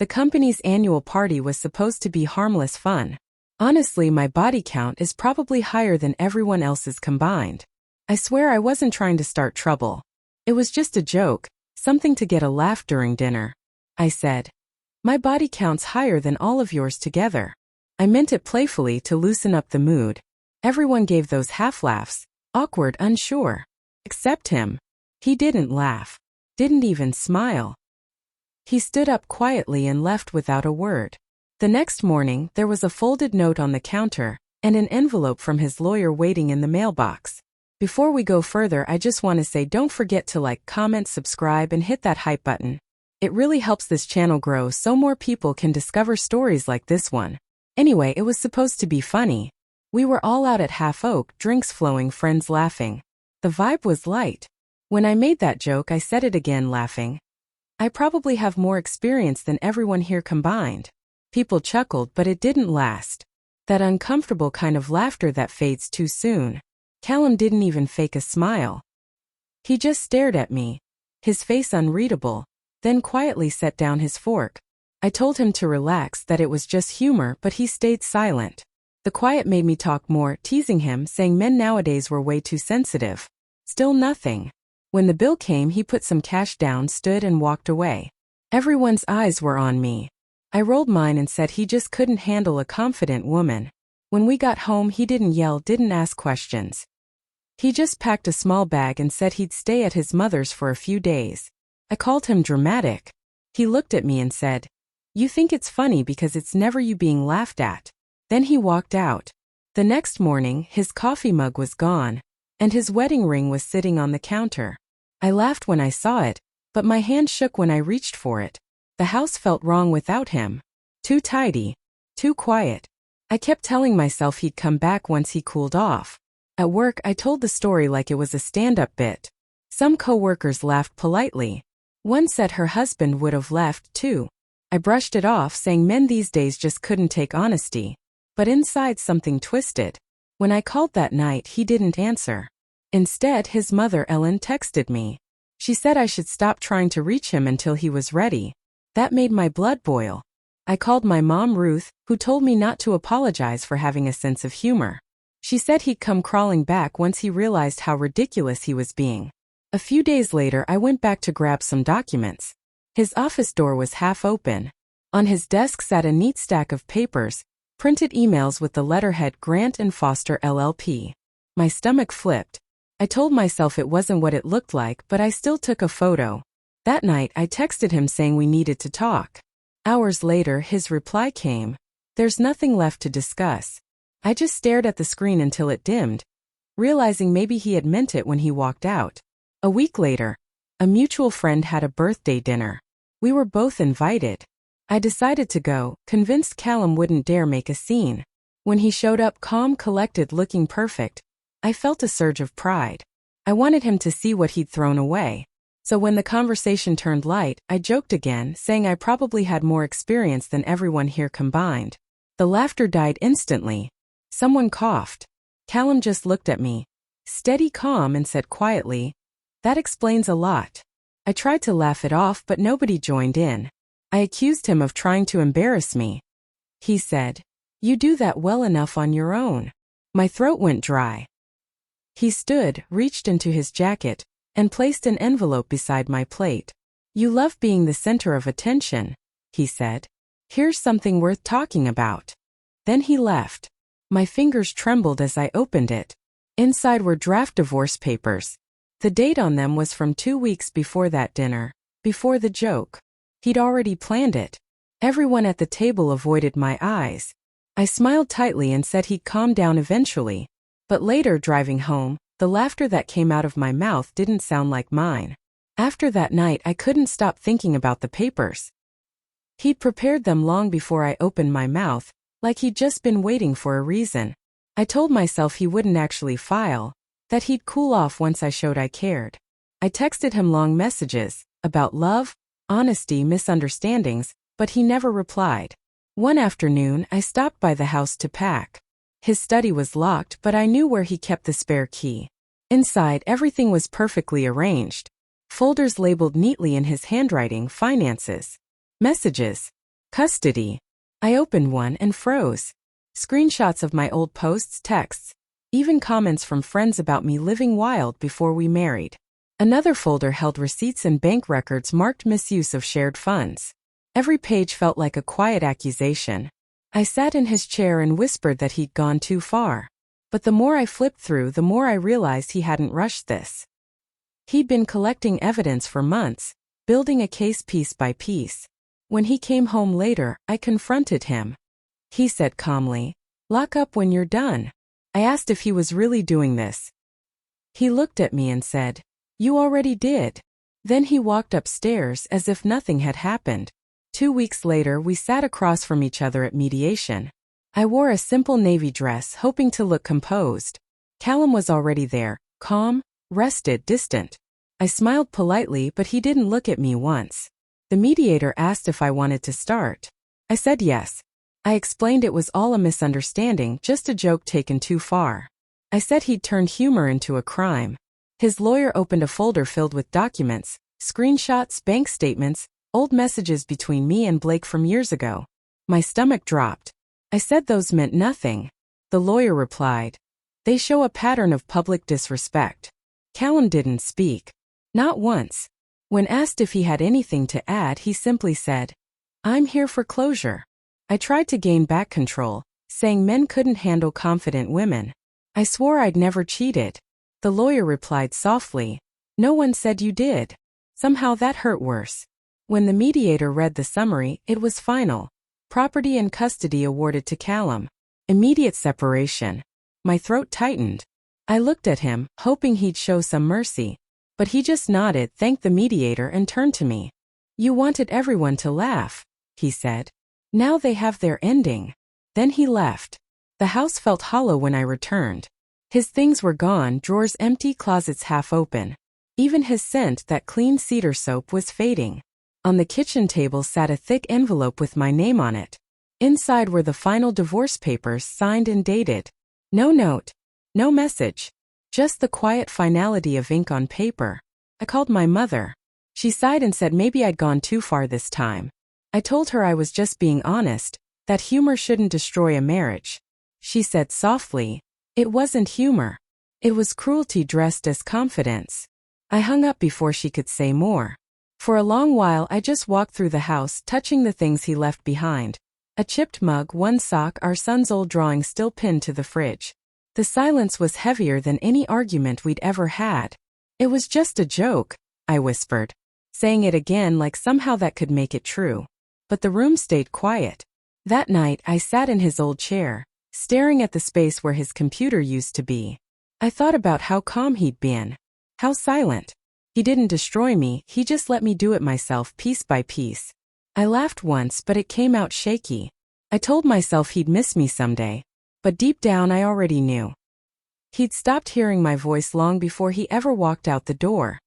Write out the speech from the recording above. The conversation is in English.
The company's annual party was supposed to be harmless fun. Honestly, my body count is probably higher than everyone else's combined. I swear I wasn't trying to start trouble. It was just a joke, something to get a laugh during dinner. I said. My body count's higher than all of yours together. I meant it playfully to loosen up the mood. Everyone gave those half-laughs, awkward, unsure. Except him. He didn't laugh. Didn't even smile. He stood up quietly and left without a word. The next morning, there was a folded note on the counter, and an envelope from his lawyer waiting in the mailbox. Before we go further, I just want to say don't forget to like, comment, subscribe, and hit that hype button. It really helps this channel grow so more people can discover stories like this one. Anyway, it was supposed to be funny. We were all out at Half Oak, drinks flowing, friends laughing. The vibe was light. When I made that joke, I said it again, laughing. I probably have more experience than everyone here combined. People chuckled, but it didn't last. That uncomfortable kind of laughter that fades too soon. Callum didn't even fake a smile. He just stared at me, his face unreadable, then quietly set down his fork. I told him to relax, that it was just humor, but he stayed silent. The quiet made me talk more, teasing him, saying men nowadays were way too sensitive. Still nothing. When the bill came, he put some cash down, stood and walked away. Everyone's eyes were on me. I rolled mine and said he just couldn't handle a confident woman. When we got home, he didn't yell, didn't ask questions. He just packed a small bag and said he'd stay at his mother's for a few days. I called him dramatic. He looked at me and said, "You think it's funny because it's never you being laughed at." Then he walked out. The next morning, his coffee mug was gone, and his wedding ring was sitting on the counter. I laughed when I saw it, but my hand shook when I reached for it. The house felt wrong without him. Too tidy. Too quiet. I kept telling myself he'd come back once he cooled off. At work, I told the story like it was a stand-up bit. Some co-workers laughed politely. One said her husband would have left, too. I brushed it off, saying men these days just couldn't take honesty. But inside something twisted. When I called that night, he didn't answer. Instead, his mother, Ellen, texted me. She said I should stop trying to reach him until he was ready. That made my blood boil. I called my mom, Ruth, who told me not to apologize for having a sense of humor. She said he'd come crawling back once he realized how ridiculous he was being. A few days later, I went back to grab some documents. His office door was half open. On his desk sat a neat stack of papers, printed emails with the letterhead Grant and Foster LLP. My stomach flipped. I told myself it wasn't what it looked like, but I still took a photo. That night, I texted him saying we needed to talk. Hours later, his reply came. There's nothing left to discuss. I just stared at the screen until it dimmed, realizing maybe he had meant it when he walked out. A week later, a mutual friend had a birthday dinner. We were both invited. I decided to go, convinced Callum wouldn't dare make a scene. When he showed up, calm, collected, looking perfect, I felt a surge of pride. I wanted him to see what he'd thrown away. So when the conversation turned light, I joked again, saying I probably had more experience than everyone here combined. The laughter died instantly. Someone coughed. Callum just looked at me, steady, calm, and said quietly, "That explains a lot." I tried to laugh it off, but nobody joined in. I accused him of trying to embarrass me. He said, "You do that well enough on your own." My throat went dry. He stood, reached into his jacket, and placed an envelope beside my plate. "You love being the center of attention," he said. "Here's something worth talking about." Then he left. My fingers trembled as I opened it. Inside were draft divorce papers. The date on them was from 2 weeks before that dinner, before the joke. He'd already planned it. Everyone at the table avoided my eyes. I smiled tightly and said he'd calm down eventually. But later, driving home, the laughter that came out of my mouth didn't sound like mine. After that night, I couldn't stop thinking about the papers. He'd prepared them long before I opened my mouth, like he'd just been waiting for a reason. I told myself he wouldn't actually file, that he'd cool off once I showed I cared. I texted him long messages, about love, honesty, misunderstandings, but he never replied. One afternoon, I stopped by the house to pack. His study was locked, but I knew where he kept the spare key. Inside, everything was perfectly arranged. Folders labeled neatly in his handwriting, finances, messages. Custody. I opened one and froze. Screenshots of my old posts, texts, even comments from friends about me living wild before we married. Another folder held receipts and bank records marked misuse of shared funds. Every page felt like a quiet accusation. I sat in his chair and whispered that he'd gone too far. But the more I flipped through, the more I realized he hadn't rushed this. He'd been collecting evidence for months, building a case piece by piece. When he came home later, I confronted him. He said calmly, "Lock up when you're done." I asked if he was really doing this. He looked at me and said, "You already did." Then he walked upstairs as if nothing had happened. 2 weeks later, we sat across from each other at mediation. I wore a simple navy dress, hoping to look composed. Callum was already there, calm, rested, distant. I smiled politely, but he didn't look at me once. The mediator asked if I wanted to start. I said yes. I explained it was all a misunderstanding, just a joke taken too far. I said he'd turned humor into a crime. His lawyer opened a folder filled with documents, screenshots, bank statements, old messages between me and Blake from years ago. My stomach dropped. I said those meant nothing. The lawyer replied, "They show a pattern of public disrespect." Callum didn't speak. Not once. When asked if he had anything to add, he simply said, "I'm here for closure." I tried to gain back control, saying men couldn't handle confident women. I swore I'd never cheated. The lawyer replied softly, "No one said you did." Somehow that hurt worse. When the mediator read the summary, it was final. Property and custody awarded to Callum. Immediate separation. My throat tightened. I looked at him, hoping he'd show some mercy. But he just nodded, thanked the mediator, and turned to me. "You wanted everyone to laugh," he said. "Now they have their ending." Then he left. The house felt hollow when I returned. His things were gone, drawers empty, closets half open. Even his scent, that clean cedar soap, was fading. On the kitchen table sat a thick envelope with my name on it. Inside were the final divorce papers, signed and dated. No note. No message. Just the quiet finality of ink on paper. I called my mother. She sighed and said maybe I'd gone too far this time. I told her I was just being honest, that humor shouldn't destroy a marriage. She said softly, "It wasn't humor. It was cruelty dressed as confidence." I hung up before she could say more. For a long while I just walked through the house, touching the things he left behind. A chipped mug, one sock, our son's old drawing still pinned to the fridge. The silence was heavier than any argument we'd ever had. "It was just a joke," I whispered, saying it again like somehow that could make it true. But the room stayed quiet. That night I sat in his old chair, staring at the space where his computer used to be. I thought about how calm he'd been. How silent. He didn't destroy me, he just let me do it myself, piece by piece. I laughed once, but it came out shaky. I told myself he'd miss me someday. But deep down I already knew. He'd stopped hearing my voice long before he ever walked out the door.